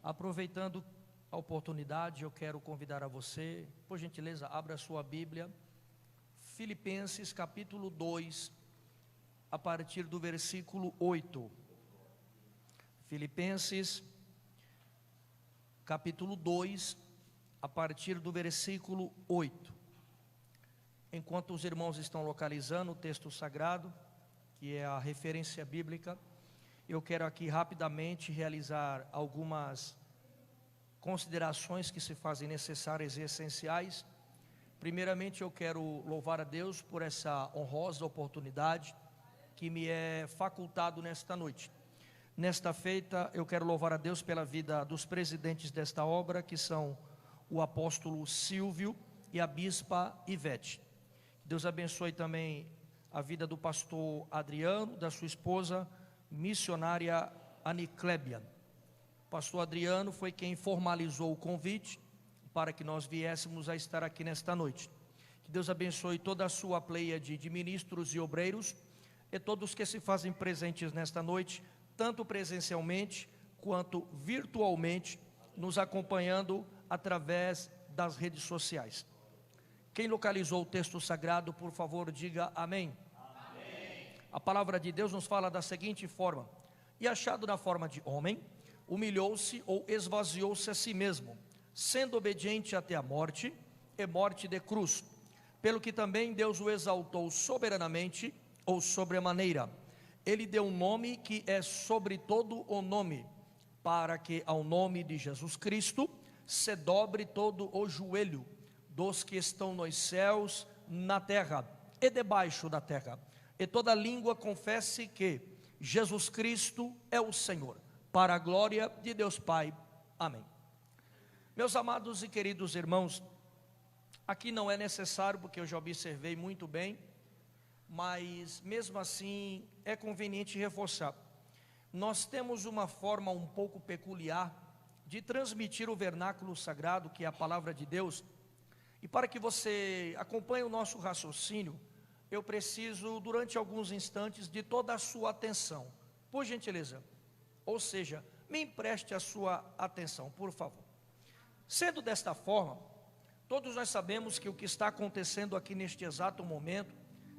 Aproveitando a oportunidade, eu quero convidar a você, por gentileza, abra a sua Bíblia, Filipenses capítulo 2, a partir do versículo 8. Filipenses capítulo 2, a partir do versículo 8. Enquanto os irmãos estão localizando o texto sagrado, que é a referência bíblica, eu quero aqui rapidamente realizar algumas considerações que se fazem necessárias e essenciais. Primeiramente, eu quero louvar a Deus por essa honrosa oportunidade que me é facultado nesta noite. Nesta feita, eu quero louvar a Deus pela vida dos presidentes desta obra, que são o apóstolo Silvio e a bispa Ivete. Deus abençoe também a vida do pastor Adriano, da sua esposa, missionária Aniclébia. O pastor Adriano foi quem formalizou o convite para que nós viéssemos a estar aqui nesta noite. Que Deus abençoe toda a sua pleiade de ministros e obreiros e todos que se fazem presentes nesta noite, tanto presencialmente quanto virtualmente, nos acompanhando através das redes sociais. Quem localizou o texto sagrado, por favor, diga amém. Amém. A palavra de Deus nos fala da seguinte forma: e achado na forma de homem, humilhou-se ou esvaziou-se a si mesmo, sendo obediente até a morte, e morte de cruz, pelo que também Deus o exaltou soberanamente, ou sobremaneira. Ele deu um nome que é sobre todo o nome, para que ao nome de Jesus Cristo se dobre todo o joelho, dos que estão nos céus, na terra e debaixo da terra, e toda língua confesse que Jesus Cristo é o Senhor, para a glória de Deus Pai. Amém. Meus amados e queridos irmãos, aqui não é necessário, porque eu já observei muito bem, mas mesmo assim é conveniente reforçar. Nós temos uma forma um pouco peculiar de transmitir o vernáculo sagrado, que é a palavra de Deus. E para que você acompanhe o nosso raciocínio, eu preciso, durante alguns instantes, de toda a sua atenção, por gentileza. Ou seja, me empreste a sua atenção, por favor. Sendo desta forma, todos nós sabemos que o que está acontecendo aqui neste exato momento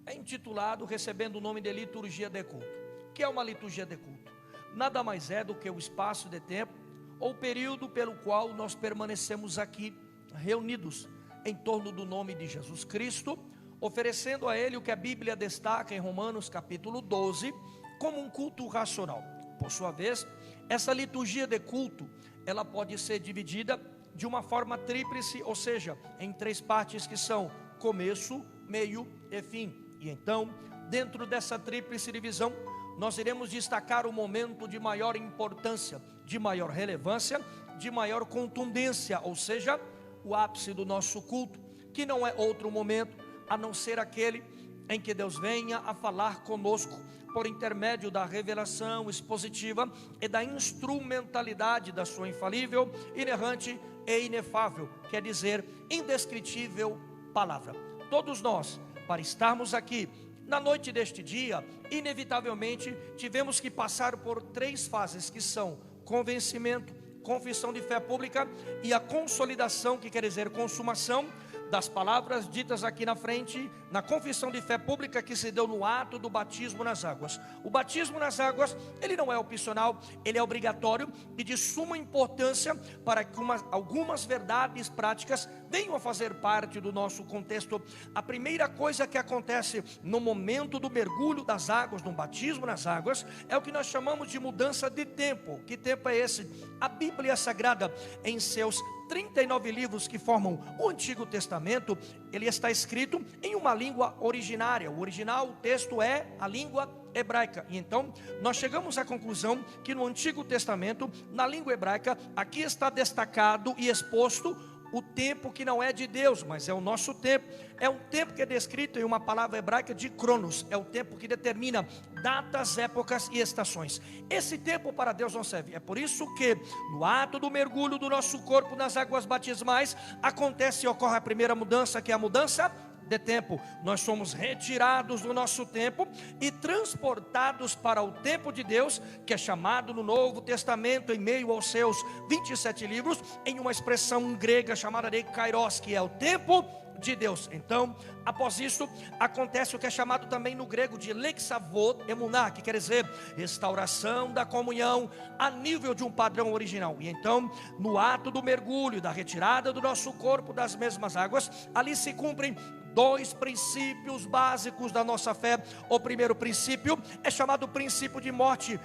é intitulado, recebendo o nome de liturgia de culto. O que é uma liturgia de culto? Nada mais é do que o espaço de tempo ou período pelo qual nós permanecemos aqui reunidos em torno do nome de Jesus Cristo, oferecendo a Ele o que a Bíblia destaca em Romanos capítulo 12, como um culto racional. Por sua vez, essa liturgia de culto, ela pode ser dividida de uma forma tríplice, ou seja, em três partes que são começo, meio e fim. E então, dentro dessa tríplice divisão, nós iremos destacar o momento de maior importância, de maior relevância, de maior contundência, ou seja, o ápice do nosso culto, que não é outro momento a não ser aquele em que Deus venha a falar conosco por intermédio da revelação expositiva e da instrumentalidade da sua infalível, inerrante e inefável, quer dizer, indescritível palavra. Todos nós, para estarmos aqui na noite deste dia, inevitavelmente tivemos que passar por três fases, que são convencimento, confissão de fé pública e a consolidação, que quer dizer consumação das palavras ditas aqui na frente, na confissão de fé pública, que se deu no ato do batismo nas águas. O batismo nas águas, ele não é opcional, ele é obrigatório e de suma importância para que algumas verdades práticas venham a fazer parte do nosso contexto. A primeira coisa que acontece no momento do mergulho das águas, no batismo nas águas, é o que nós chamamos de mudança de tempo. Que tempo é esse? A Bíblia Sagrada, em seus 39 livros que formam o Antigo Testamento, ele está escrito em uma língua originária. O original, o texto é a língua hebraica. E então nós chegamos à conclusão que no Antigo Testamento, na língua hebraica, aqui está destacado e exposto o tempo que não é de Deus, mas é o nosso tempo. É um tempo que é descrito em uma palavra hebraica de cronos. É o tempo que determina datas, épocas e estações. Esse tempo para Deus não serve. É por isso que no ato do mergulho do nosso corpo nas águas batismais, acontece e ocorre a primeira mudança, que é a mudança de tempo. Nós somos retirados do nosso tempo e transportados para o tempo de Deus, que é chamado no Novo Testamento, em meio aos seus 27 livros, em uma expressão grega chamada de kairos, que é o tempo de Deus. Então, após isso, acontece o que é chamado também no grego de lexavot emuná, que quer dizer restauração da comunhão a nível de um padrão original. E então, no ato do mergulho, da retirada do nosso corpo das mesmas águas, ali se cumprem dois princípios básicos da nossa fé. O primeiro princípio é chamado princípio de morte.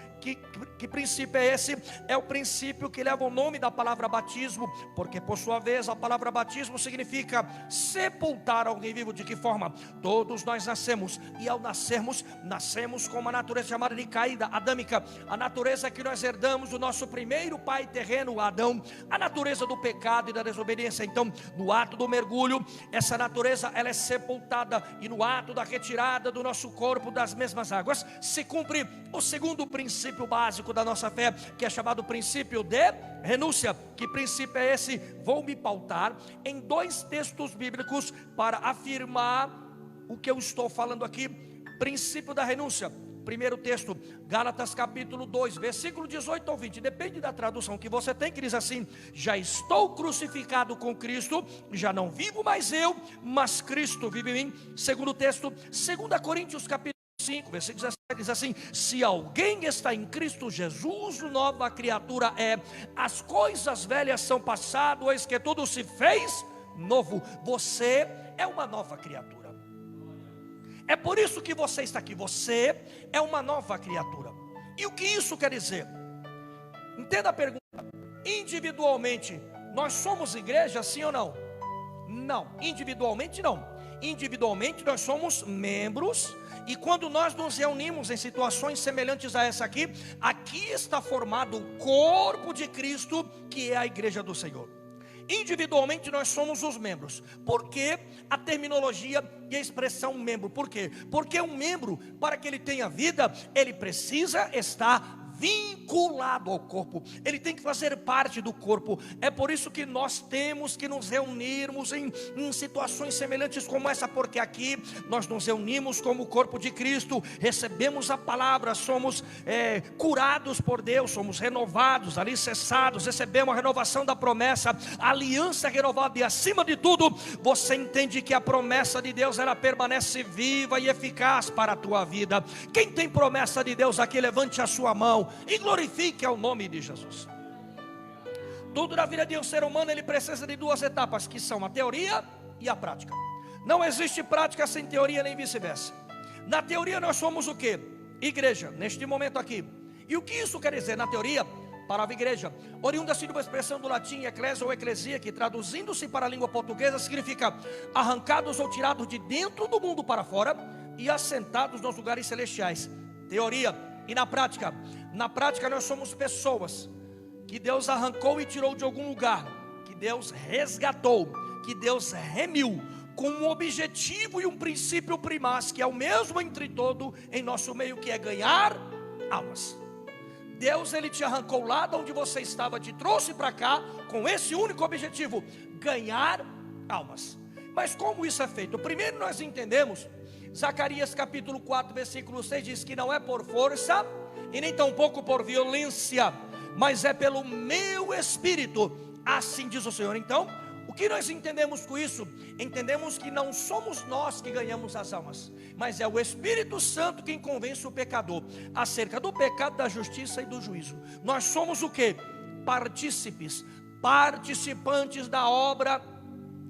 Que princípio é esse? É o princípio que leva o nome da palavra batismo, porque por sua vez a palavra batismo significa sepultar alguém vivo. De que forma? Todos nós nascemos, e ao nascermos, nascemos com uma natureza chamada de caída adâmica, a natureza que nós herdamos do nosso primeiro pai terreno, Adão, a natureza do pecado e da desobediência. Então, no ato do mergulho, essa natureza ela é sepultada, e no ato da retirada do nosso corpo das mesmas águas, se cumpre o segundo princípio básico da nossa fé, que é chamado princípio de renúncia. Que princípio é esse? Vou me pautar em dois textos bíblicos para afirmar o que eu estou falando aqui. Princípio da renúncia. Primeiro texto, Gálatas capítulo 2, versículo 18 ao 20, depende da tradução que você tem, que diz assim: já estou crucificado com Cristo, já não vivo mais eu, mas Cristo vive em mim. Segundo texto, 2 Coríntios capítulo 5, versículo 17, diz assim: se alguém está em Cristo Jesus, nova criatura é, as coisas velhas são passado, eis que tudo se fez novo. Você é uma nova criatura. É por isso que você está aqui. Você é uma nova criatura. E o que isso quer dizer? Entenda a pergunta. Individualmente, nós somos igreja, sim ou não? Não, individualmente não. Individualmente nós somos membros, e quando nós nos reunimos em situações semelhantes a essa aqui, aqui está formado o corpo de Cristo, que é a igreja do Senhor. Individualmente nós somos os membros. Por que a terminologia e a expressão membro? Por quê? Porque um membro, para que ele tenha vida, ele precisa estar vinculado ao corpo, ele tem que fazer parte do corpo. É por isso que nós temos que nos reunirmos em situações semelhantes como essa, porque aqui nós nos reunimos como o corpo de Cristo, recebemos a palavra, somos curados por Deus, somos renovados, alicerçados, recebemos a renovação da promessa, a aliança renovada, e acima de tudo, você entende que a promessa de Deus, ela permanece viva e eficaz para a tua vida. Quem tem promessa de Deus aqui, levante a sua mão e glorifique ao nome de Jesus. Tudo na vida de um ser humano, ele precisa de duas etapas, que são a teoria e a prática. Não existe prática sem teoria, nem vice-versa. Na teoria nós somos o que? Igreja, neste momento aqui. E o que isso quer dizer? Na teoria, palavra igreja, oriunda-se de uma expressão do latim eclésia ou eclesia, que traduzindo-se para a língua portuguesa significa arrancados ou tirados de dentro do mundo para fora e assentados nos lugares celestiais. Teoria. E na prática nós somos pessoas que Deus arrancou e tirou de algum lugar, que Deus resgatou, que Deus remiu, com um objetivo e um princípio primaz, que é o mesmo entre todo em nosso meio, que é ganhar almas. Deus, ele te arrancou lá de onde você estava, te trouxe para cá com esse único objetivo: ganhar almas. Mas como isso é feito? Primeiro nós entendemos, Zacarias capítulo 4 versículo 6 diz que não é por força e nem tampouco por violência, mas é pelo meu Espírito, assim diz o Senhor. Então, o que nós entendemos com isso? Entendemos que não somos nós que ganhamos as almas, mas é o Espírito Santo quem convence o pecador acerca do pecado, da justiça e do juízo. Nós somos o que? Partícipes, participantes da obra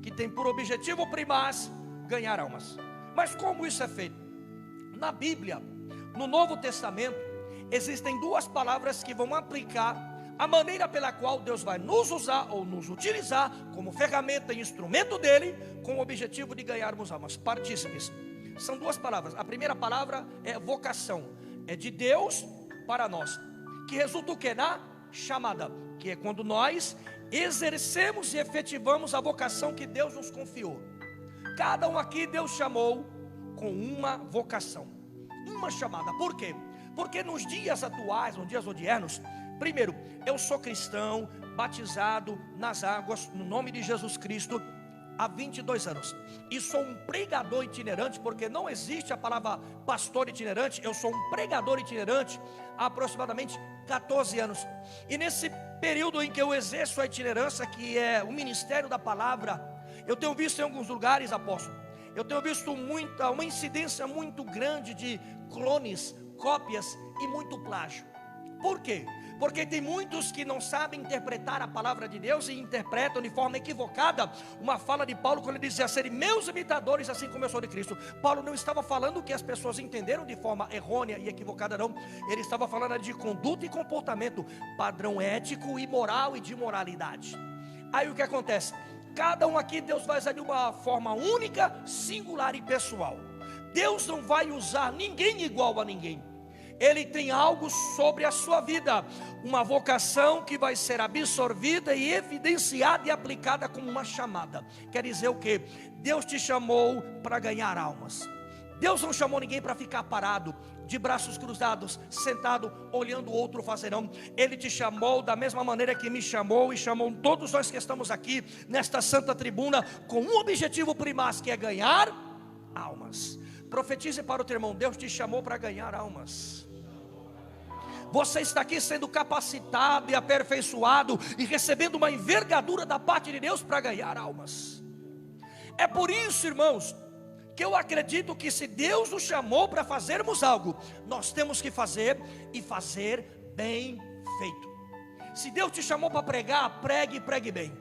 que tem por objetivo primaz ganhar almas. Mas como isso é feito? Na Bíblia, no Novo Testamento, existem duas palavras que vão aplicar a maneira pela qual Deus vai nos usar ou nos utilizar como ferramenta e instrumento dele, com o objetivo de ganharmos almas. Partícipes. São duas palavras. A primeira palavra é vocação, é de Deus para nós, que resulta o que? Na chamada, que é quando nós exercemos e efetivamos a vocação que Deus nos confiou. Cada um aqui Deus chamou com uma vocação, uma chamada. Por quê? Porque nos dias atuais, nos dias odiernos, primeiro, eu sou cristão, batizado nas águas, no nome de Jesus Cristo, há 22 anos. E sou um pregador itinerante, porque não existe a palavra pastor itinerante. Eu sou um pregador itinerante há aproximadamente 14 anos. E nesse período em que eu exerço a itinerância, que é o ministério da palavra, eu tenho visto em alguns lugares, apóstolo, eu tenho visto uma incidência muito grande de clones, cópias e muito plágio. Por quê? Porque tem muitos que não sabem interpretar a palavra de Deus e interpretam de forma equivocada uma fala de Paulo, quando ele dizia: serem meus imitadores, assim como eu sou de Cristo. Paulo não estava falando que as pessoas entenderam de forma errônea e equivocada, não. Ele estava falando de conduta e comportamento, padrão ético e moral e de moralidade. Aí o que acontece? Cada um aqui Deus vai usar de uma forma única, singular e pessoal. Deus não vai usar ninguém igual a ninguém. Ele tem algo sobre a sua vida, uma vocação que vai ser absorvida e evidenciada e aplicada como uma chamada. Quer dizer o quê? Deus te chamou para ganhar almas. Deus não chamou ninguém para ficar parado, de braços cruzados, sentado, olhando o outro fazer, não. Ele te chamou da mesma maneira que me chamou e chamou todos nós que estamos aqui nesta santa tribuna, com um objetivo primaz, que é ganhar almas. Profetize para o teu irmão: Deus te chamou para ganhar almas. Você está aqui sendo capacitado e aperfeiçoado e recebendo uma envergadura da parte de Deus para ganhar almas. É por isso, irmãos, que eu acredito que se Deus nos chamou para fazermos algo, nós temos que fazer e fazer bem feito. Se Deus te chamou para pregar, pregue e pregue bem.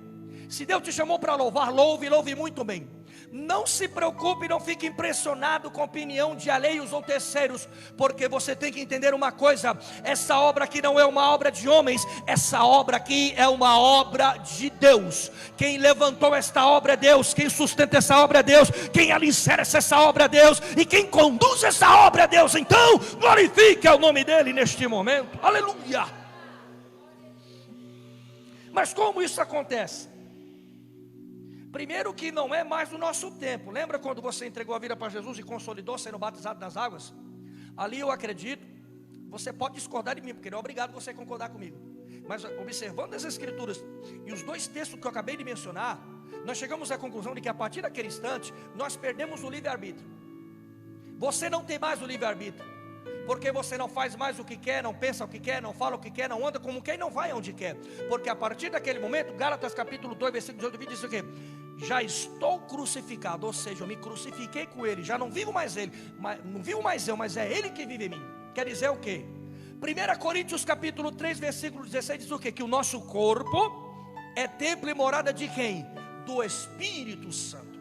Se Deus te chamou para louvar, louve e louve muito bem. Não se preocupe, não fique impressionado com a opinião de alheios ou terceiros, porque você tem que entender uma coisa: essa obra aqui não é uma obra de homens, essa obra aqui é uma obra de Deus. Quem levantou esta obra é Deus, quem sustenta essa obra é Deus, quem alicerça essa obra é Deus, e quem conduz essa obra é Deus. Então glorifique o nome dele neste momento, aleluia. Mas como isso acontece? Primeiro, que não é mais o nosso tempo. Lembra quando você entregou a vida para Jesus e consolidou sendo batizado nas águas? Ali eu acredito, você pode discordar de mim, porque não é obrigado você a concordar comigo, mas observando as escrituras e os dois textos que eu acabei de mencionar, nós chegamos à conclusão de que a partir daquele instante nós perdemos o livre-arbítrio. Você não tem mais o livre-arbítrio, porque você não faz mais o que quer, não pensa o que quer, não fala o que quer, não anda como quem, não vai aonde quer. Porque a partir daquele momento, Gálatas capítulo 2, versículo 18, diz o quê? Já estou crucificado, ou seja, eu me crucifiquei com ele, já não vivo mais ele, não vivo mais eu, mas é ele que vive em mim. Quer dizer o quê? 1 Coríntios capítulo 3, versículo 16 diz o quê? Que o nosso corpo é templo e morada de quem? Do Espírito Santo.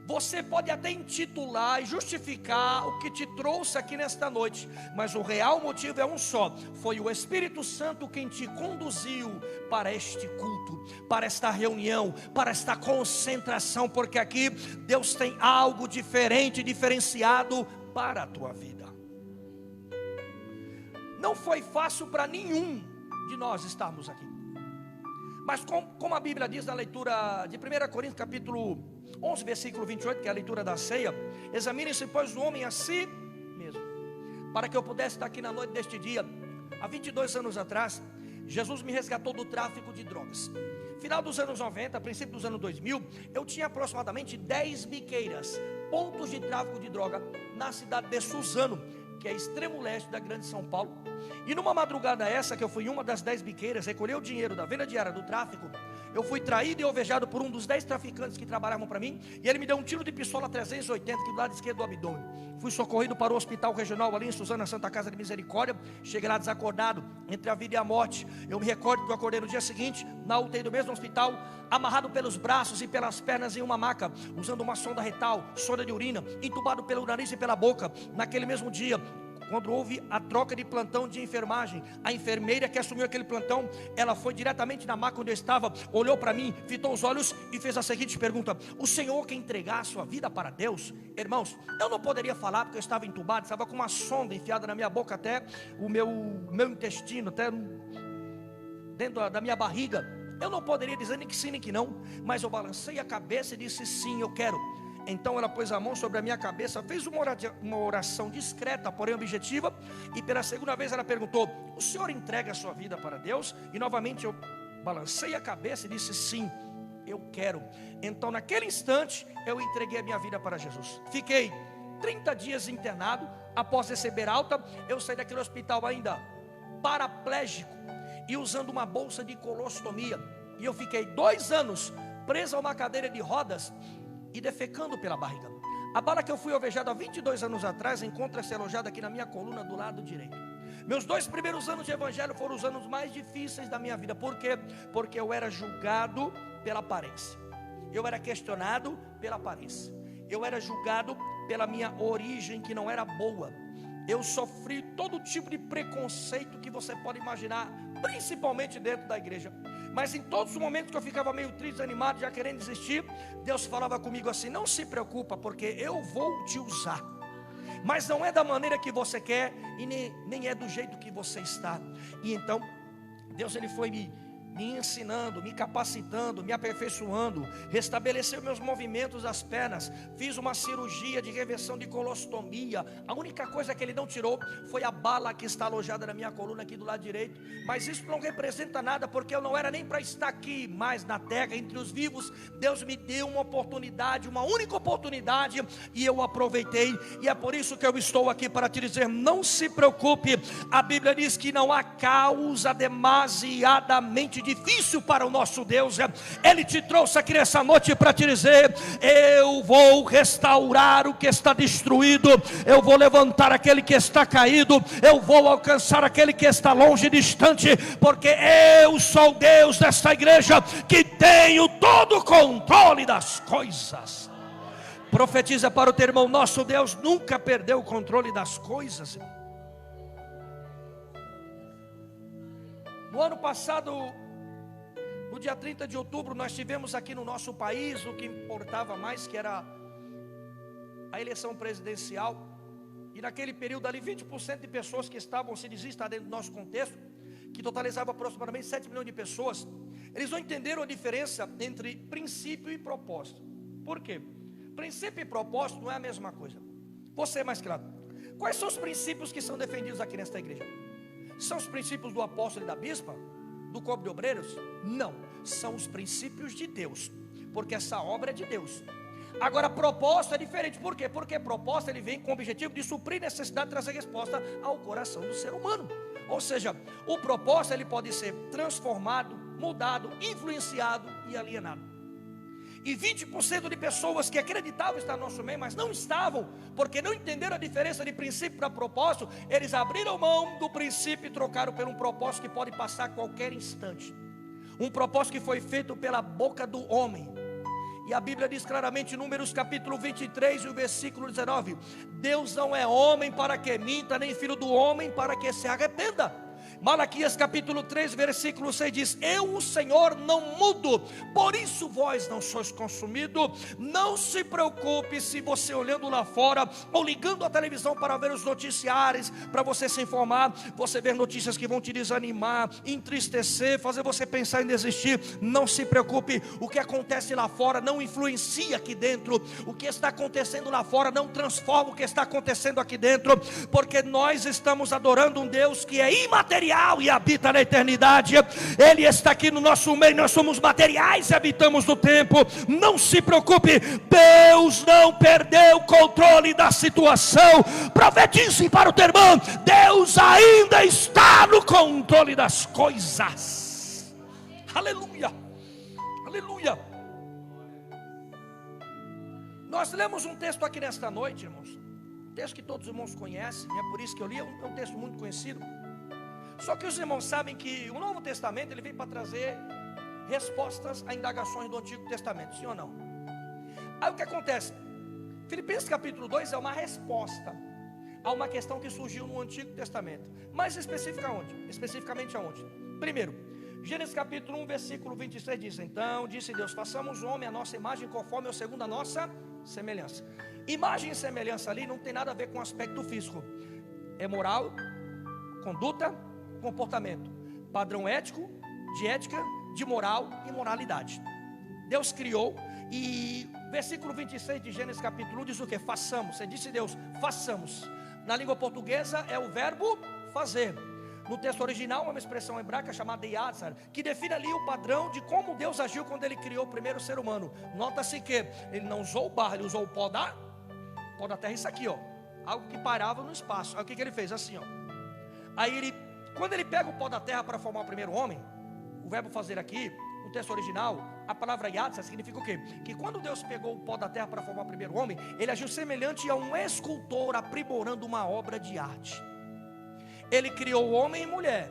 Você pode até intitular e justificar o que te trouxe aqui nesta noite, mas o real motivo é um só: foi o Espírito Santo quem te conduziu para este culto, para esta reunião, para esta concentração, porque aqui Deus tem algo diferente, diferenciado para a tua vida. Não foi fácil para nenhum de nós estarmos aqui, mas como a Bíblia diz na leitura de 1 Coríntios capítulo 11, versículo 28, que é a leitura da ceia: examine-se, pois, o homem a si mesmo, para que eu pudesse estar aqui na noite deste dia. Há 22 anos atrás, Jesus me resgatou do tráfico de drogas. Final dos anos 90, princípio dos anos 2000, eu tinha aproximadamente 10 biqueiras, pontos de tráfico de droga, na cidade de Suzano, que é extremo leste da grande São Paulo. E numa madrugada essa, que eu fui em uma das 10 biqueiras, recolher o dinheiro da venda diária do tráfico, eu fui traído e alvejado por um dos 10 traficantes que trabalhavam para mim, e ele me deu um tiro de pistola 380 aqui do lado esquerdo do abdômen. Fui socorrido para o hospital regional ali em Suzano, na Santa Casa de Misericórdia. Cheguei lá desacordado, entre a vida e a morte. Eu me recordo que eu acordei no dia seguinte, na UTI do mesmo hospital, amarrado pelos braços e pelas pernas em uma maca, usando uma sonda retal, sonda de urina, entubado pelo nariz e pela boca. Naquele mesmo dia, quando houve a troca de plantão de enfermagem, a enfermeira que assumiu aquele plantão, ela foi diretamente na maca onde eu estava, olhou para mim, fitou os olhos e fez a seguinte pergunta: o senhor quer entregar a sua vida para Deus? Irmãos, eu não poderia falar porque eu estava entubado, estava com uma sonda enfiada na minha boca até o meu intestino, até dentro da minha barriga. Eu não poderia dizer nem que sim nem que não, mas eu balancei a cabeça e disse: sim, eu quero. Então ela pôs a mão sobre a minha cabeça, fez uma oração discreta, porém objetiva, e pela segunda vez ela perguntou: o senhor entrega a sua vida para Deus? E novamente eu balancei a cabeça e disse sim. eu quero. Então naquele instante eu entreguei a minha vida para Jesus. Fiquei 30 dias internado. Após receber alta, eu saí daquele hospital ainda paraplégico e usando uma bolsa de colostomia. E eu fiquei 2 anos preso a uma cadeira de rodas e defecando pela barriga. A bala que eu fui alvejado há 22 anos atrás encontra-se alojada aqui na minha coluna do lado direito. Meus 2 primeiros anos de evangelho foram os anos mais difíceis da minha vida. Por quê? Porque eu era julgado pela aparência. Eu era questionado pela aparência. Eu era julgado pela minha origem, que não era boa. Eu sofri todo tipo de preconceito que você pode imaginar, principalmente dentro da igreja. Mas em todos os momentos que eu ficava meio triste, desanimado, já querendo desistir, Deus falava comigo assim: não se preocupa, porque eu vou te usar. Mas não é da maneira que você quer e nem é do jeito que você está. E então Deus ele foi me ensinando, me capacitando, me aperfeiçoando, restabeleceu meus movimentos das pernas, fiz uma cirurgia de reversão de colostomia. A única coisa que ele não tirou foi a bala que está alojada na minha coluna aqui do lado direito. Mas isso não representa nada, porque eu não era nem para estar aqui mais na terra, entre os vivos. Deus me deu uma oportunidade, uma única oportunidade, e eu aproveitei. E é por isso que eu estou aqui para te dizer: não se preocupe. A Bíblia diz que não há causa demasiadamente difícil para o nosso Deus. Ele te trouxe aqui nessa noite para te dizer: eu vou restaurar o que está destruído, eu vou levantar aquele que está caído, eu vou alcançar aquele que está longe e distante, porque eu sou o Deus desta igreja, que tenho todo o controle das coisas. Profetiza para o teu irmão: nosso Deus nunca perdeu o controle das coisas. No ano passado, no dia 30 de outubro, nós tivemos aqui no nosso país o que importava mais, que era a eleição presidencial. E naquele período ali, 20% de pessoas que estavam, se dizia, está dentro do nosso contexto, que totalizava aproximadamente 7 milhões de pessoas, eles não entenderam a diferença entre princípio e propósito. Por quê? Princípio e propósito não é a mesma coisa. Você é mais claro. Quais são os princípios que são defendidos aqui nesta igreja? São os princípios do apóstolo e da bispa? Do corpo de obreiros? Não, são os princípios de Deus, porque essa obra é de Deus. Agora, propósito é diferente. Por quê? Porque propósito ele vem com o objetivo de suprir necessidade, trazer resposta ao coração do ser humano. Ou seja, o propósito ele pode ser transformado, mudado, influenciado e alienado. E 20% de pessoas que acreditavam estar no nosso meio, mas não estavam, porque não entenderam a diferença de princípio para propósito. Eles abriram mão do princípio e trocaram por um propósito que pode passar a qualquer instante. Um propósito que foi feito pela boca do homem. E a Bíblia diz claramente, Números capítulo 23 e o versículo 19: Deus não é homem para que minta, nem filho do homem para que se arrependa. Malaquias capítulo 3 versículo 6 diz: eu, o Senhor, não mudo, por isso vós não sois consumido. Não se preocupe se você olhando lá fora, ou ligando a televisão para ver os noticiários, para você se informar, você ver notícias que vão te desanimar, entristecer, fazer você pensar em desistir. Não se preocupe, o que acontece lá fora não influencia aqui dentro. O que está acontecendo lá fora não transforma o que está acontecendo aqui dentro, porque nós estamos adorando um Deus que é imaterial e habita na eternidade. Ele está aqui no nosso meio, nós somos materiais e habitamos no tempo. Não se preocupe, Deus não perdeu o controle da situação. Profetize para o teu irmão: Deus ainda está no controle das coisas. Aleluia, aleluia. Nós lemos um texto aqui nesta noite, irmãos, um texto que todos os irmãos conhecem, e é por isso que eu li. É um texto muito conhecido. Só que os irmãos sabem que o Novo Testamento ele vem para trazer respostas a indagações do Antigo Testamento, sim ou não? Aí o que acontece? Filipenses capítulo 2 é uma resposta a uma questão que surgiu no Antigo Testamento. Mais especificamente aonde? Primeiro, Gênesis capítulo 1 versículo 26 diz: então disse Deus, façamos o homem a nossa imagem, conforme ou segundo a nossa semelhança. Imagem e semelhança ali não tem nada a ver com aspecto físico. É moral, conduta, comportamento, padrão ético, de ética, de moral e moralidade. Deus criou. E versículo 26 de Gênesis capítulo 1 diz o que? Façamos. Você disse Deus, façamos. Na língua portuguesa é o verbo fazer. No texto original, uma expressão hebraica chamada Yatzar, que define ali o padrão de como Deus agiu quando Ele criou o primeiro ser humano. Nota-se que Ele não usou o barro, Ele usou o pó da terra, isso aqui, ó, algo que parava no espaço. Aí o que Ele fez? Assim, ó. Aí quando Ele pega o pó da terra para formar o primeiro homem, o verbo fazer aqui, no texto original, a palavra Yatzar significa o quê? Que quando Deus pegou o pó da terra para formar o primeiro homem, Ele agiu semelhante a um escultor aprimorando uma obra de arte. Ele criou homem e mulher.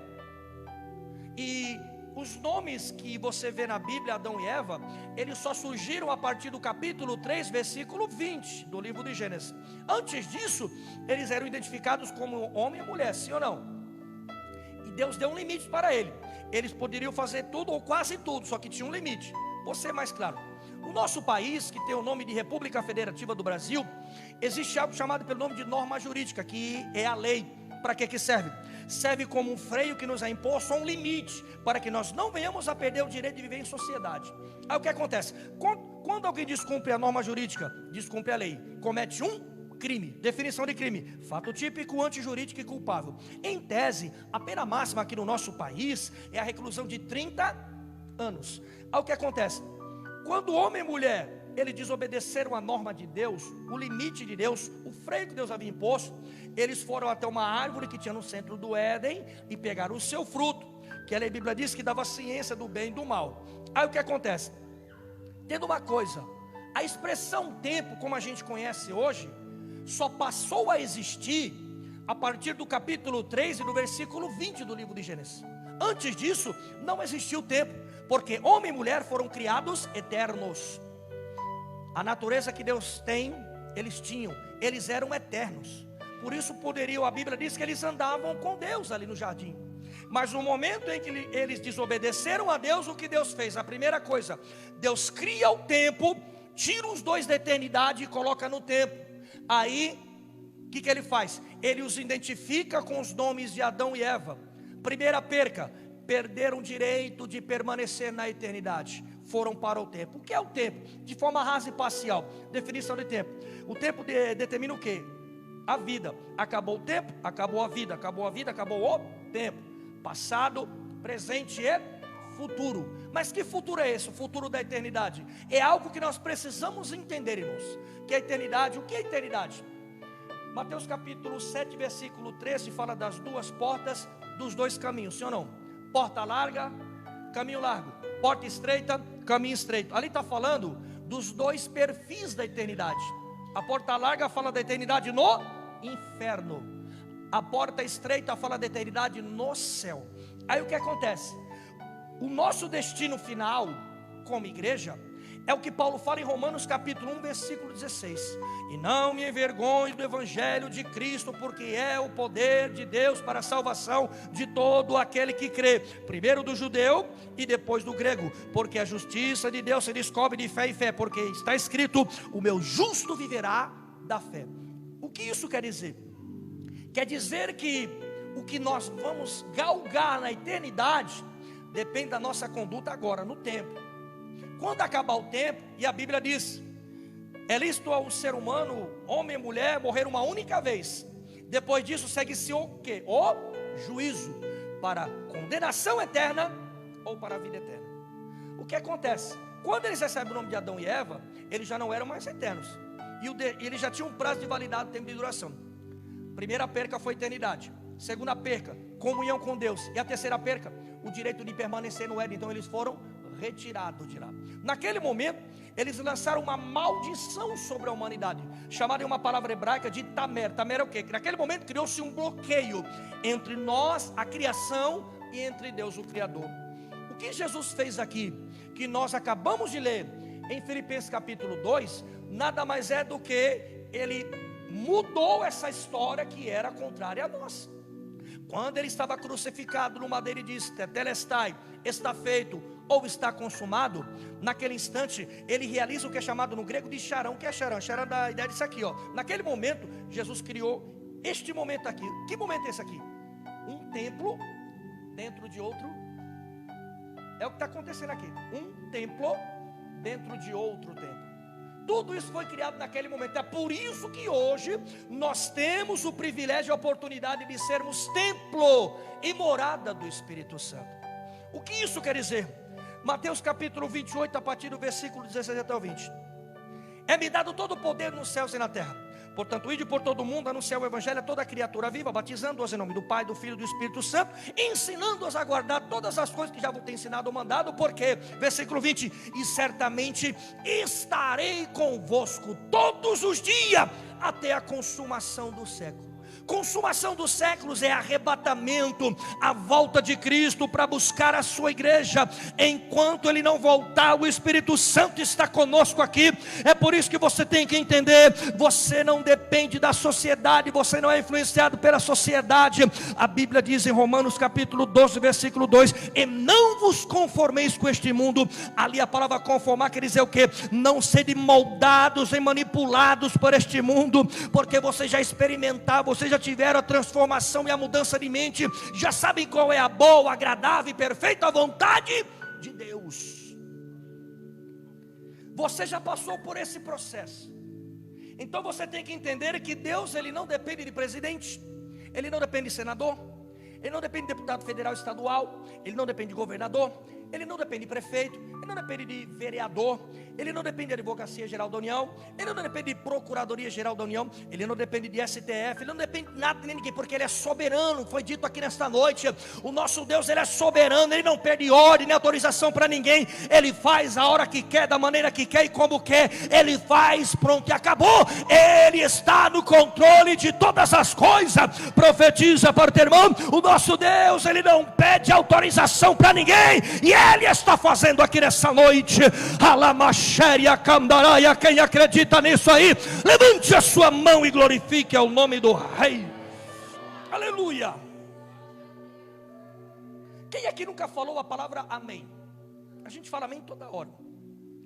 E os nomes que você vê na Bíblia, Adão e Eva, eles só surgiram a partir do capítulo 3, versículo 20 do livro de Gênesis. Antes disso, eles eram identificados como homem e mulher, sim ou não? E Deus deu um limite para ele. Eles poderiam fazer tudo ou quase tudo, só que tinha um limite. Vou ser mais claro. No nosso país, que tem o nome de República Federativa do Brasil, existe algo chamado pelo nome de norma jurídica, que é a lei. Para que serve? Serve como um freio que nos é imposto a um limite, para que nós não venhamos a perder o direito de viver em sociedade. Aí o que acontece? Quando alguém descumpre a norma jurídica, descumpre a lei, comete um crime. Definição de crime: fato típico, antijurídico e culpável. Em tese, a pena máxima aqui no nosso país é a reclusão de 30 anos. Aí o que acontece? Quando homem e mulher, eles desobedeceram a norma de Deus, o limite de Deus, o freio que Deus havia imposto, eles foram até uma árvore que tinha no centro do Éden e pegaram o seu fruto, que a Bíblia diz que dava ciência do bem e do mal. Aí o que acontece? Tendo uma coisa, a expressão tempo, como a gente conhece hoje, só passou a existir a partir do capítulo 3 e do versículo 20 do livro de Gênesis. Antes disso, não existiu tempo, porque homem e mulher foram criados eternos. A natureza que Deus tem, eles tinham, eles eram eternos. Por isso a Bíblia diz que eles andavam com Deus ali no jardim. Mas no momento em que eles desobedeceram a Deus, o que Deus fez? A primeira coisa, Deus cria o tempo, tira os dois da eternidade e coloca no tempo. Aí, o que Ele faz? Ele os identifica com os nomes de Adão e Eva. Primeira perca, perderam o direito de permanecer na eternidade, foram para o tempo. O que é o tempo? De forma rasa e parcial, definição de tempo. O tempo determina o quê? A vida. Acabou o tempo, acabou a vida. Acabou a vida, acabou o tempo. Passado, presente e futuro. Mas que futuro é esse? O futuro da eternidade. É algo que nós precisamos entender, irmãos. Que a eternidade, o que é eternidade? Mateus capítulo 7, versículo 13 fala das duas portas, dos dois caminhos, sim ou não? Porta larga, caminho largo. Porta estreita, caminho estreito. Ali está falando dos dois perfis da eternidade. A porta larga fala da eternidade no inferno. A porta estreita fala da eternidade no céu. Aí o que acontece? O nosso destino final, como igreja, é o que Paulo fala em Romanos capítulo 1, versículo 16. E não me envergonho do evangelho de Cristo, porque é o poder de Deus para a salvação de todo aquele que crê, primeiro do judeu e depois do grego, porque a justiça de Deus se descobre de fé em fé, porque está escrito: o meu justo viverá da fé. O que isso quer dizer? Quer dizer que o que nós vamos galgar na eternidade depende da nossa conduta agora, no tempo. Quando acabar o tempo, e a Bíblia diz: é lícito ao ser humano, homem e mulher, morrer uma única vez. Depois disso segue-se o quê? O juízo, para condenação eterna ou para a vida eterna. O que acontece? Quando eles recebem o nome de Adão e Eva, eles já não eram mais eternos, e eles já tinham um prazo de validade, tempo de duração. Primeira perca foi eternidade. Segunda perca, comunhão com Deus. E a terceira perca, o direito de permanecer no Éden. Então eles foram retirados de lá. Naquele momento, eles lançaram uma maldição sobre a humanidade, chamada em uma palavra hebraica de tamer. Tamer é o quê? Que naquele momento criou-se um bloqueio entre nós, a criação, e entre Deus, o Criador. O que Jesus fez aqui, que nós acabamos de ler em Filipenses capítulo 2, nada mais é do que Ele mudou essa história que era contrária a nós. Quando Ele estava crucificado no madeiro e disse: tetelestai, está feito, ou está consumado, naquele instante Ele realiza o que é chamado no grego de charão. O que é charão? Charão da ideia disso aqui, ó. Naquele momento Jesus criou este momento aqui. Que momento é esse aqui? Um templo dentro de outro. É o que está acontecendo aqui. Um templo dentro de outro templo. Tudo isso foi criado naquele momento. É por isso que hoje nós temos o privilégio e a oportunidade de sermos templo e morada do Espírito Santo. O que isso quer dizer? Mateus capítulo 28, a partir do versículo 16 até o 20. É-me dado todo o poder nos céus e na terra. Portanto, ide por todo o mundo, anunciar o evangelho a toda criatura viva, batizando-as em nome do Pai, do Filho e do Espírito Santo, ensinando-as a guardar todas as coisas que já vos tenho ensinado ou mandado, porque, versículo 20, e certamente estarei convosco todos os dias, até a consumação do século. Consumação dos séculos é arrebatamento, a volta de Cristo para buscar a sua igreja. Enquanto Ele não voltar, o Espírito Santo está conosco aqui. É por isso que você tem que entender, você não depende da sociedade, você não é influenciado pela sociedade. A Bíblia diz em Romanos capítulo 12, versículo 2, e não vos conformeis com este mundo. Ali a palavra conformar quer dizer o quê? Não sede moldados e manipulados por este mundo, porque você já experimentaram, você já tiveram a transformação e a mudança de mente, já sabem qual é a boa, agradável e perfeita vontade de Deus. Você já passou por esse processo. Então você tem que entender que Deus, Ele não depende de presidente, Ele não depende de senador, Ele não depende de deputado federal e estadual, Ele não depende de governador, Ele não depende de prefeito, Ele não depende de vereador, Ele não depende de Advocacia Geral da União, Ele não depende de Procuradoria Geral da União, Ele não depende de STF, Ele não depende de nada nem ninguém, porque Ele é soberano. Foi dito aqui nesta noite, o nosso Deus, Ele é soberano, Ele não pede ordem nem autorização para ninguém, Ele faz a hora que quer, da maneira que quer e como quer, Ele faz, pronto e acabou. Ele está no controle de todas as coisas. Profetiza para o teu irmão, o nosso Deus, Ele não pede autorização para ninguém, e Ele está fazendo aqui nessa noite. Alamaxéria Candaraia, quem acredita nisso aí, levante a sua mão e glorifique ao nome do Rei. Aleluia. Quem aqui nunca falou a palavra amém? A gente fala amém toda hora.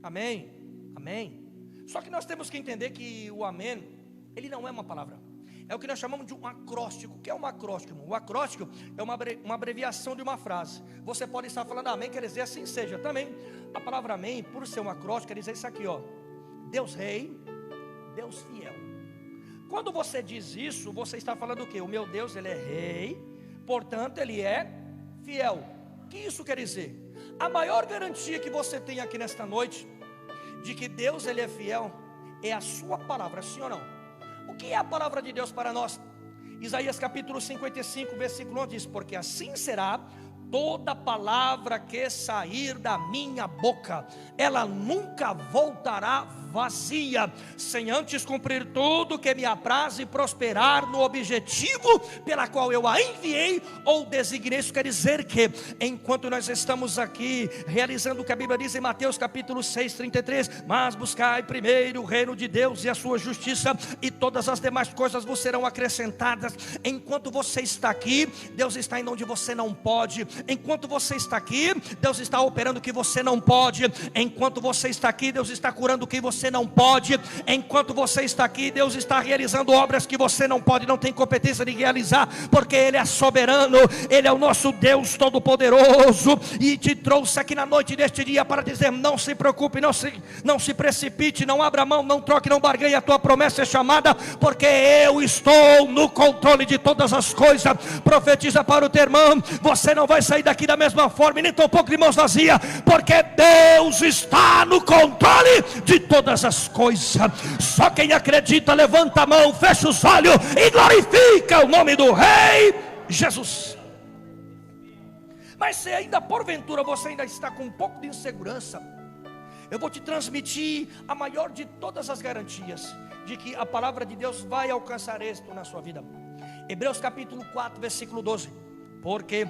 Amém, amém. Só que nós temos que entender que o amém, ele não é uma palavra. É o que nós chamamos de um acróstico. O que é um acróstico? O acróstico é uma abreviação de uma frase. Você pode estar falando amém, quer dizer assim seja. Também a palavra amém, por ser um acróstico, quer dizer isso aqui, ó: Deus rei, Deus fiel. Quando você diz isso, você está falando o quê? O meu Deus, Ele é rei, portanto Ele é fiel. O que isso quer dizer? A maior garantia que você tem aqui nesta noite de que Deus, Ele é fiel, é a sua palavra, sim ou não? O que é a palavra de Deus para nós? Isaías capítulo 55, versículo 1 diz: porque assim será toda palavra que sair da minha boca, ela nunca voltará vazia, sem antes cumprir tudo que me apraz e prosperar no objetivo pela qual eu a enviei ou designei. Isso quer dizer que enquanto nós estamos aqui realizando o que a Bíblia diz em Mateus capítulo 6, 33, mas buscai primeiro o reino de Deus e a sua justiça, e todas as demais coisas vos serão acrescentadas. Enquanto você está aqui, Deus está indo onde você não pode. Enquanto você está aqui, Deus está operando o que você não pode. Enquanto você está aqui, Deus está curando o que você não pode. Enquanto você está aqui, Deus está realizando obras que você não pode, não tem competência de realizar, porque Ele é soberano, Ele é o nosso Deus todo-poderoso, e te trouxe aqui na noite deste dia para dizer: não se preocupe, não se precipite, não abra mão, não troque, não barganhe, a tua promessa é chamada, porque eu estou no controle de todas as coisas. Profetiza para o teu irmão: você não vai sair daqui da mesma forma, e nem tão pouco de mãos vazias, porque Deus está no controle de todas as coisas. Só quem acredita, levanta a mão, fecha os olhos e glorifica o nome do Rei Jesus. Mas se ainda porventura você ainda está com um pouco de insegurança, eu vou te transmitir a maior de todas as garantias de que a palavra de Deus vai alcançar êxito na sua vida. Hebreus capítulo 4, versículo 12: porque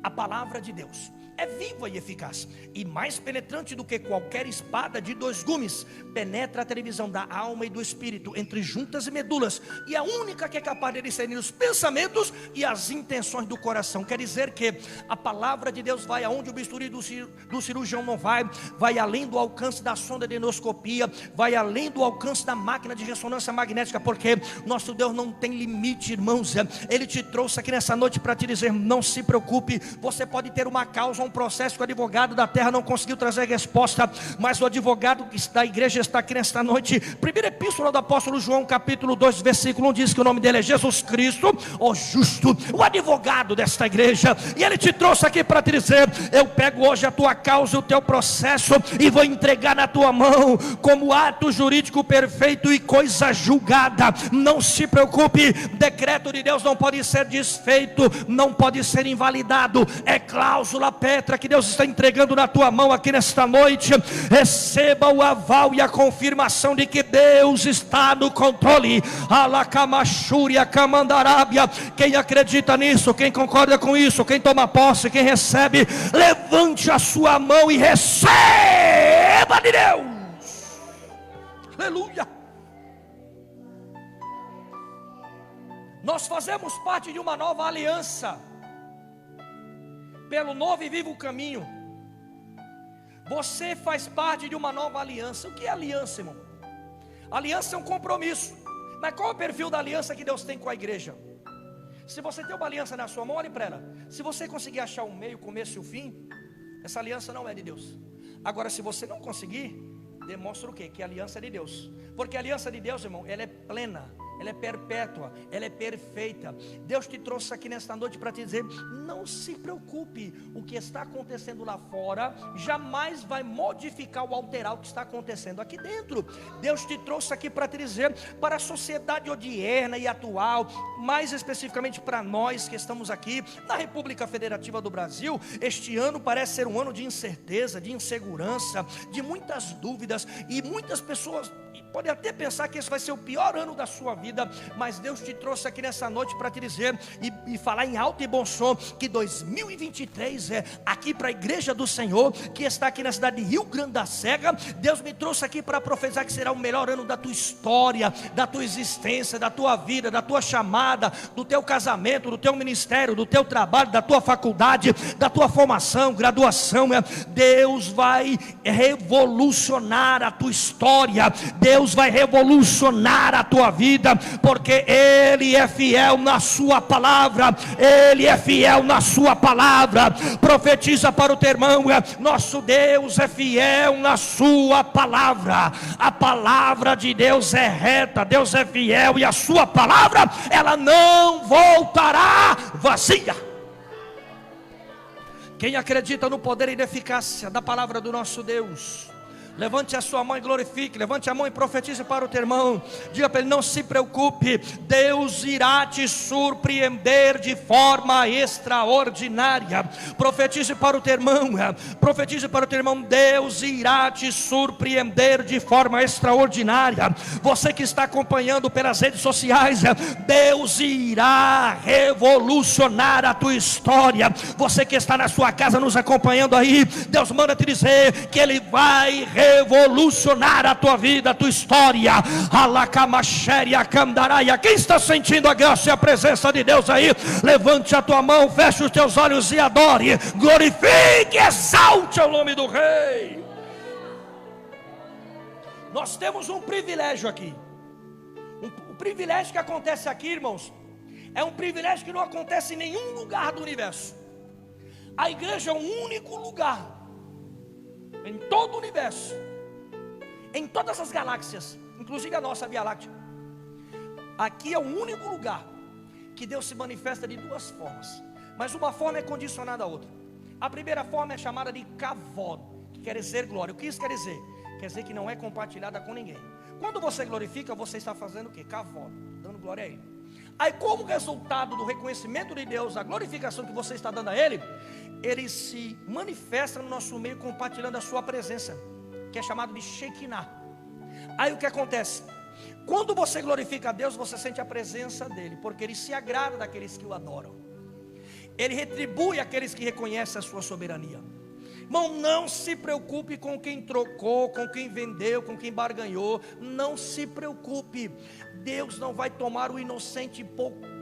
a palavra de Deus é viva e eficaz, e mais penetrante do que qualquer espada de dois gumes, penetra a televisão da alma e do espírito, entre juntas e medulas, e é a única que é capaz de discernir os pensamentos e as intenções do coração. Quer dizer que a palavra de Deus vai aonde o bisturi do cirurgião não vai, vai além do alcance da sonda de endoscopia, vai além do alcance da máquina de ressonância magnética, porque nosso Deus não tem limite, irmãos. Ele te trouxe aqui nessa noite para te dizer: não se preocupe. Você pode ter uma causa, a um processo que o advogado da terra não conseguiu trazer resposta, mas o advogado da igreja está aqui nesta noite. Primeira epístola do apóstolo João, capítulo 2, versículo 1, diz que o nome dele é Jesus Cristo, o justo, o advogado desta igreja. E ele te trouxe aqui para te dizer: eu pego hoje a tua causa, o teu processo, e vou entregar na tua mão como ato jurídico perfeito e coisa julgada. Não se preocupe, decreto de Deus não pode ser desfeito, não pode ser invalidado, é cláusula pétrea que Deus está entregando na tua mão aqui nesta noite. Receba o aval e a confirmação de que Deus está no controle. Alacamachúria, camandarábia. Quem acredita nisso, quem concorda com isso, quem toma posse, quem recebe, levante a sua mão e receba de Deus. Aleluia. Nós fazemos parte de uma nova aliança, pelo novo e vivo caminho. Você faz parte de uma nova aliança. O que é aliança, irmão? Aliança é um compromisso. Mas qual é o perfil da aliança que Deus tem com a igreja? Se você tem uma aliança na sua mão, olhe para ela. Se você conseguir achar o meio, o começo e o fim, essa aliança não é de Deus. Agora, se você não conseguir, demonstra o quê? Que a aliança é de Deus. Porque a aliança de Deus, irmão, ela é plena, ela é perpétua, ela é perfeita. Deus te trouxe aqui nesta noite para te dizer: não se preocupe, o que está acontecendo lá fora jamais vai modificar ou alterar o que está acontecendo aqui dentro. Deus te trouxe aqui para te dizer, para a sociedade odierna e atual, mais especificamente para nós que estamos aqui na República Federativa do Brasil, este ano parece ser um ano de incerteza, de insegurança, de muitas dúvidas, e muitas pessoas podem até pensar que esse vai ser o pior ano da sua vida, mas Deus te trouxe aqui nessa noite para te dizer e falar em alto e bom som que 2023 é aqui para a igreja do Senhor, que está aqui na cidade de Rio Grande da Serra. Deus me trouxe aqui para profetizar que será o melhor ano da tua história, da tua existência, da tua vida, da tua chamada, do teu casamento, do teu ministério, do teu trabalho, da tua faculdade, da tua formação, graduação. Deus vai revolucionar a tua história, Deus vai revolucionar a tua vida, porque Ele é fiel na sua palavra. Ele é fiel na sua palavra. Profetiza para o teu irmão: nosso Deus é fiel na sua palavra. A palavra de Deus é reta, Deus é fiel, e a sua palavra, ela não voltará vazia. Quem acredita no poder e na eficácia da palavra do nosso Deus, levante a sua mão e glorifique. Levante a mão e profetize para o teu irmão. Diga para ele: não se preocupe, Deus irá te surpreender de forma extraordinária. Profetize para o teu irmão. Profetize para o teu irmão: Deus irá te surpreender de forma extraordinária. Você que está acompanhando pelas redes sociais, Deus irá revolucionar a tua história. Você que está na sua casa nos acompanhando aí, Deus manda te dizer que Ele vai revolucionar a tua vida, a tua história. Alacamaxéria, candaraia. Quem está sentindo a graça e a presença de Deus aí, levante a tua mão, feche os teus olhos e adore, glorifique, exalte o nome do Rei. Nós temos um privilégio aqui. O privilégio que acontece aqui, irmãos, é um privilégio que não acontece em nenhum lugar do universo. A igreja é o único lugar em todo o universo, em todas as galáxias, inclusive a nossa Via Láctea. Aqui é o único lugar que Deus se manifesta de duas formas, mas uma forma é condicionada à outra. A primeira forma é chamada de kavod, que quer dizer glória. O que isso quer dizer? Quer dizer que não é compartilhada com ninguém. Quando você glorifica, você está fazendo o que? Kavod, dando glória a Ele. Aí, como resultado do reconhecimento de Deus, a glorificação que você está dando a Ele, Ele se manifesta no nosso meio compartilhando a sua presença, que é chamado de Shekinah. Aí o que acontece? Quando você glorifica a Deus, você sente a presença dEle, porque Ele se agrada daqueles que o adoram. Ele retribui aqueles que reconhecem a sua soberania. Irmão, não se preocupe com quem trocou, com quem vendeu, com quem barganhou. Não se preocupe. Deus não vai tomar o inocente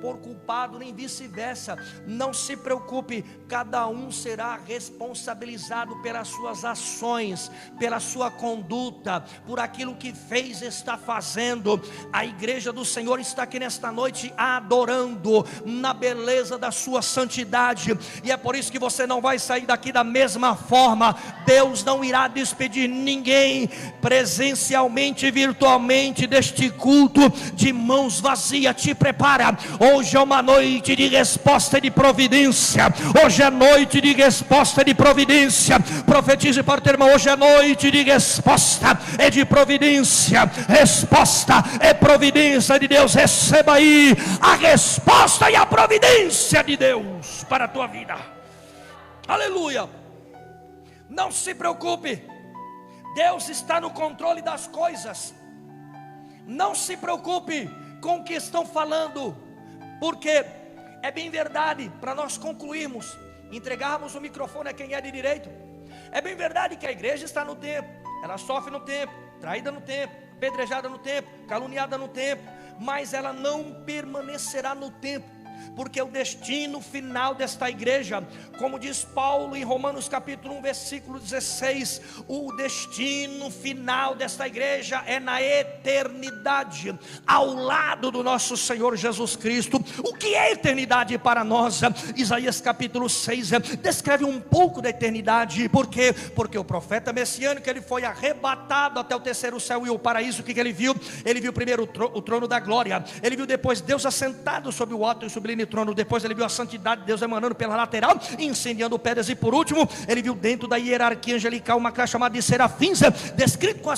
por culpado, nem vice-versa. Não se preocupe, cada um será responsabilizado pelas suas ações, pela sua conduta, por aquilo que fez e está fazendo. A igreja do Senhor está aqui nesta noite adorando na beleza da sua santidade, e é por isso que você não vai sair daqui da mesma forma. Deus não irá despedir ninguém presencialmente e virtualmente deste culto de mãos vazias. Te prepara, hoje é uma noite de resposta e de providência. Hoje é noite de resposta e de providência. Profetize para o teu irmão: hoje é noite de resposta e de providência. Resposta é providência de Deus. Receba aí a resposta e a providência de Deus para a tua vida. Aleluia. Não se preocupe, Deus está no controle das coisas. Não se preocupe com o que estão falando, porque é bem verdade, para nós concluirmos, entregarmos o microfone a quem é de direito. É bem verdade que a igreja está no tempo, ela sofre no tempo, traída no tempo, apedrejada no tempo, caluniada no tempo, mas ela não permanecerá no tempo, porque o destino final desta igreja, como diz Paulo em Romanos capítulo 1 versículo 16, o destino final desta igreja é na eternidade, ao lado do nosso Senhor Jesus Cristo. O que é eternidade para nós? Isaías capítulo 6 descreve um pouco da eternidade. Por quê? Porque o profeta messiânico, ele foi arrebatado até o terceiro céu e o paraíso. O que ele viu? Ele viu primeiro o trono da glória, ele viu depois Deus assentado sobre o alto e sublime trono, depois ele viu a santidade de Deus emanando pela lateral, incendiando pedras, e por último ele viu dentro da hierarquia angelical uma classe chamada de serafins, descrito com o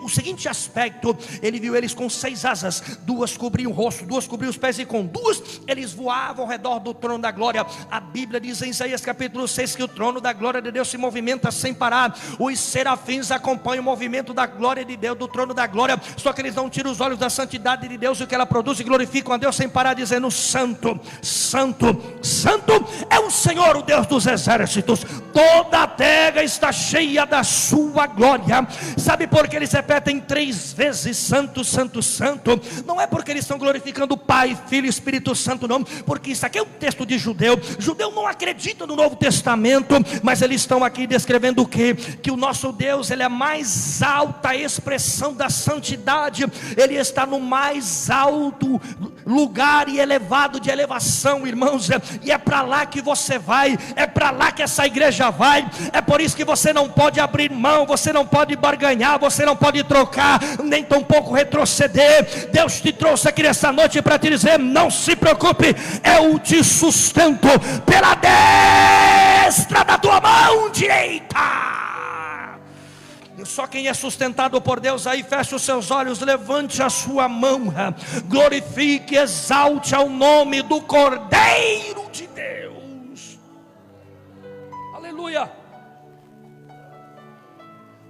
seguinte aspecto: ele viu eles com 6 asas, 2 cobriam o rosto, 2 cobriam os pés, e com 2 eles voavam ao redor do trono da glória. A Bíblia diz em Isaías capítulo 6 que o trono da glória de Deus se movimenta sem parar. Os serafins acompanham o movimento da glória de Deus, do trono da glória, só que eles não tiram os olhos da santidade de Deus, o que ela produz, e glorificam a Deus sem parar, dizendo: Santo, Santo, Santo é o Senhor, o Deus dos exércitos. Toda a terra está cheia da sua glória. Sabe por que eles repetem 3 vezes Santo, Santo, Santo? Não é porque eles estão glorificando o Pai, Filho e Espírito Santo, não, porque isso aqui é um texto de judeu. Judeu não acredita no Novo Testamento, mas eles estão aqui descrevendo o quê? Que o nosso Deus, ele é a mais alta expressão da santidade. Ele está no mais alto lugar e elevado de elevação, irmãos, e é para lá que você vai, é para lá que essa igreja vai. É por isso que você não pode abrir mão, você não pode barganhar, você não pode trocar, nem tampouco retroceder. Deus te trouxe aqui nessa noite para te dizer: não se preocupe, eu te sustento pela destra da tua mão direita. Só quem é sustentado por Deus aí, feche os seus olhos, levante a sua mão, glorifique, exalte ao nome do Cordeiro de Deus. Aleluia.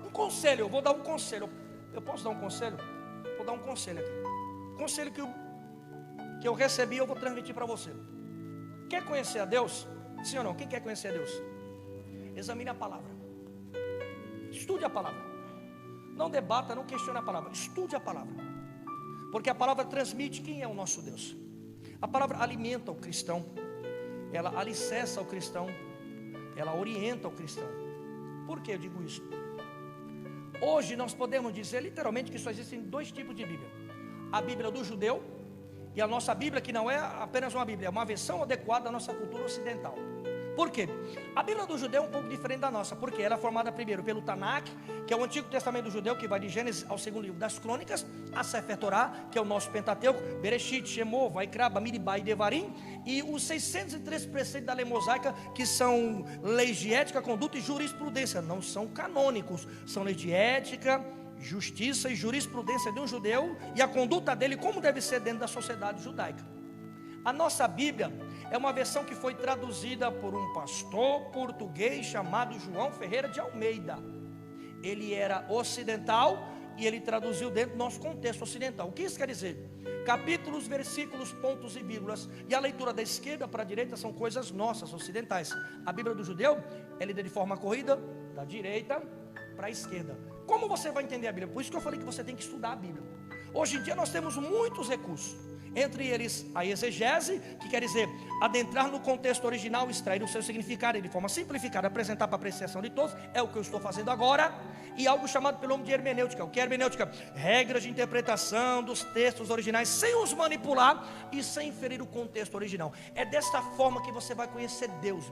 Um conselho, eu vou dar um conselho. Eu posso dar um conselho? Vou dar um conselho aqui. Conselho que eu recebi, eu vou transmitir para você. Quer conhecer a Deus? Sim ou não? Quem quer conhecer a Deus? Examine a palavra. Estude a palavra. Não debata, não questione a palavra. Estude a palavra. Porque a palavra transmite quem é o nosso Deus. A palavra alimenta o cristão, ela alicerça o cristão, ela orienta o cristão. Por que eu digo isso? Hoje nós podemos dizer literalmente que só existem 2 tipos de Bíblia: a Bíblia do judeu e a nossa Bíblia, que não é apenas uma Bíblia, é uma versão adequada à nossa cultura ocidental. Por quê? A Bíblia do judeu é um pouco diferente da nossa, porque ela é formada primeiro pelo Tanakh, que é o Antigo Testamento do judeu, que vai de Gênesis ao 2º livro das Crônicas, a Sefer Torá, que é o nosso Pentateuco, Bereshit, Shemot, Vaikra, Bamidbar e Devarim, e os 603 preceitos da lei mosaica, que são leis de ética, conduta e jurisprudência. Não são canônicos, são leis de ética, justiça e jurisprudência de um judeu, e a conduta dele como deve ser dentro da sociedade judaica. A nossa Bíblia é uma versão que foi traduzida por um pastor português chamado João Ferreira de Almeida. Ele era ocidental e ele traduziu dentro do nosso contexto ocidental. O que isso quer dizer? Capítulos, versículos, pontos e vírgulas, e a leitura da esquerda para a direita são coisas nossas, ocidentais. A Bíblia do judeu é lida de forma corrida, da direita para a esquerda. Como você vai entender a Bíblia? Por isso que eu falei que você tem que estudar a Bíblia. Hoje em dia nós temos muitos recursos. Entre eles a exegese, que quer dizer adentrar no contexto original, extrair o seu significado de forma simplificada, apresentar para a apreciação de todos, é o que eu estou fazendo agora. E algo chamado pelo nome de hermenêutica. O que é hermenêutica? Regras de interpretação dos textos originais, sem os manipular e sem ferir o contexto original. É desta forma que você vai conhecer Deus,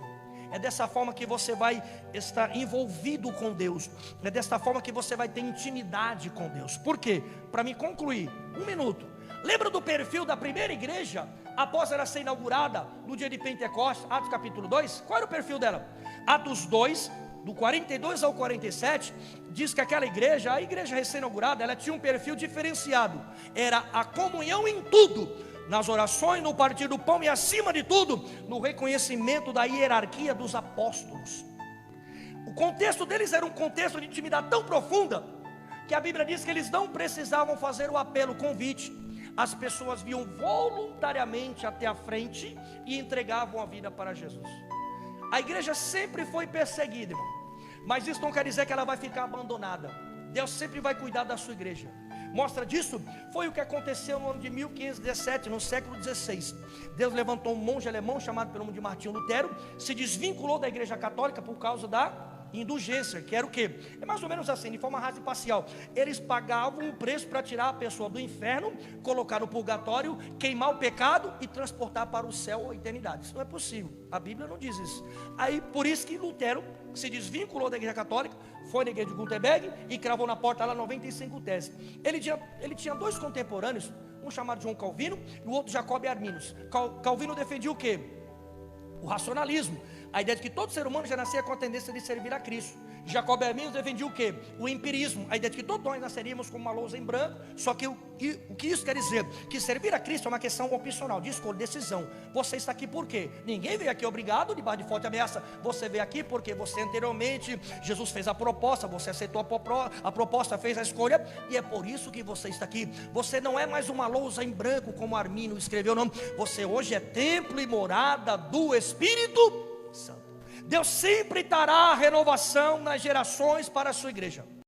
é dessa forma que você vai estar envolvido com Deus, é desta forma que você vai ter intimidade com Deus. Por quê? Para me concluir, 1 minuto. Lembra do perfil da primeira igreja após ela ser inaugurada no dia de Pentecostes, Atos capítulo 2? Qual era o perfil dela? Atos 2, do 42 ao 47, diz que aquela igreja, a igreja recém-inaugurada, ela tinha um perfil diferenciado. Era a comunhão em tudo, nas orações, no partir do pão e acima de tudo, no reconhecimento da hierarquia dos apóstolos. O contexto deles era um contexto de intimidade tão profunda, que a Bíblia diz que eles não precisavam fazer o apelo, o convite. As pessoas vinham voluntariamente até a frente e entregavam a vida para Jesus. A igreja sempre foi perseguida, irmão, mas isso não quer dizer que ela vai ficar abandonada. Deus sempre vai cuidar da sua igreja. Mostra disso foi o que aconteceu no ano de 1517, no século XVI. Deus levantou um monge alemão chamado pelo nome de Martinho Lutero, se desvinculou da igreja católica por causa da indulgência, que era o quê? É mais ou menos assim, de forma rasa e parcial. Eles pagavam um preço para tirar a pessoa do inferno, colocar no purgatório, queimar o pecado e transportar para o céu ou a eternidade. Isso não é possível, a Bíblia não diz isso. Aí por isso que Lutero se desvinculou da igreja católica, foi na igreja de Gutenberg e cravou na porta lá 95 teses. Ele tinha dois contemporâneos, um chamado João Calvino e o outro Jacob Arminius. Calvino defendia o quê? O racionalismo, a ideia de que todo ser humano já nascia com a tendência de servir a Cristo. Jacob Arminius defendia o quê? O empirismo, a ideia de que todos nós nasceríamos com uma lousa em branco. Só que o que isso quer dizer? Que servir a Cristo é uma questão opcional, de escolha, decisão. Você está aqui por quê? Ninguém veio aqui obrigado, debaixo de forte ameaça. Você veio aqui porque você anteriormente, Jesus fez a proposta, você aceitou a proposta, fez a escolha, e é por isso que você está aqui. Você não é mais uma lousa em branco, como Armínio escreveu, não. Você hoje é templo e morada do Espírito Santo. Deus sempre dará renovação nas gerações para a sua igreja.